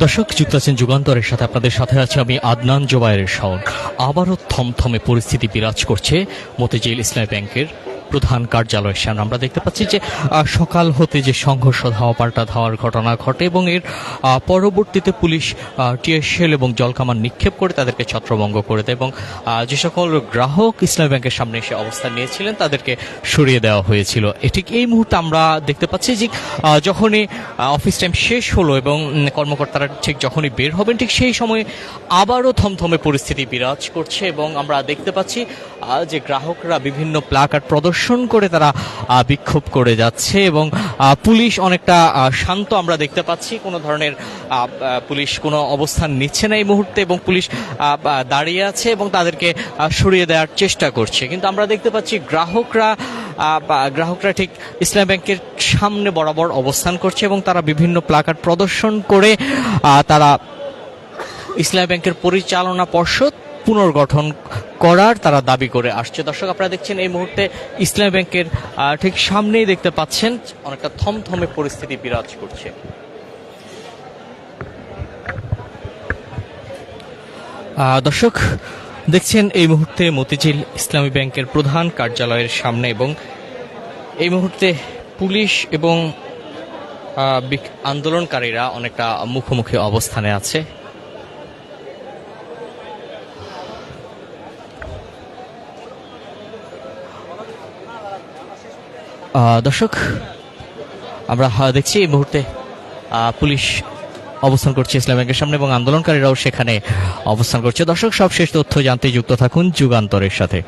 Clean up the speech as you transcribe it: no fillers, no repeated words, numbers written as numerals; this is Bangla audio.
দর্শক যুক্ত আছেন যুগান্তরের সাথে, আপনাদের সাথে আছে আমি আদনান জোবায়ের শাওন। আবারও থমথমে পরিস্থিতি বিরাজ করছে মতিঝিল ইসলামী ব্যাংকের প্রধান কার্যালয়ের সামনে। আমরা দেখতে পাচ্ছি যে সকাল হতে যে সংঘর্ষ ধাওয়া পাল্টা ধাওয়ার ঘটনা ঘটে এবং এর পরবর্তীতে পুলিশ টিয়ার শেল এবং জলকামান নিক্ষেপ করে তাদেরকে ছত্রভঙ্গ করে দেয় এবং যে সকল গ্রাহক ইসলামী ব্যাংকের সামনে এসে অবস্থান নিয়েছিলেন তাদেরকে সরিয়ে দেওয়া হয়েছিল। ঠিক এই মুহূর্তে আমরা দেখতে পাচ্ছি যে যখনই অফিস টাইম শেষ হলো এবং কর্মকর্তারা ঠিক যখনই বের হবেন ঠিক সেই সময়ে আবারও থমথমে পরিস্থিতি বিরাজ করছে এবং আমরা দেখতে পাচ্ছি যে গ্রাহকরা বিভিন্ন প্লাকার্ড প্রদর্শন করে তারা বিক্ষোভ করে যাচ্ছে এবং পুলিশ অনেকটা শান্ত আমরা দেখতে পাচ্ছি। কোনো ধরনের পুলিশ কোনো অবস্থান নিচ্ছে না এই মুহূর্তে এবং পুলিশ দাঁড়িয়ে আছে এবং তাদেরকে সরিয়ে দেওয়ার চেষ্টা করছে। কিন্তু আমরা দেখতে পাচ্ছি গ্রাহকরা ঠিক ইসলামী ব্যাংকের সামনে বরাবর অবস্থান করছে এবং তারা বিভিন্ন প্লাকার্ড প্রদর্শন করে তারা ইসলামী ব্যাংকের পরিচালনা পর্ষদ পুনর্গঠন করার তারা দাবি করে আসছে। দর্শক আপনারা দেখছেন এই মুহূর্তে ইসলামী ব্যাংকের ঠিক সামনেই দেখতে পাচ্ছেন অনেকটা থমথমে পরিস্থিতি বিরাজ করছে। দর্শক দেখছেন এই মুহূর্তে মতিঝিল ইসলামী ব্যাংকের প্রধান কার্যালয়ের সামনে এবং এই মুহূর্তে পুলিশ এবং আন্দোলনকারীরা অনেকটা মুখোমুখি অবস্থানে আছে। দর্শক আমরা দেখছি এই মুহূর্তে পুলিশ অবস্থান করছে ইসলামী ব্যাংকের সামনে এবং আন্দোলনকারীরাও সেখানে অবস্থান করছে। দর্শক সবশেষ তথ্য জানতে যুক্ত থাকুন যুগান্তরের সাথে।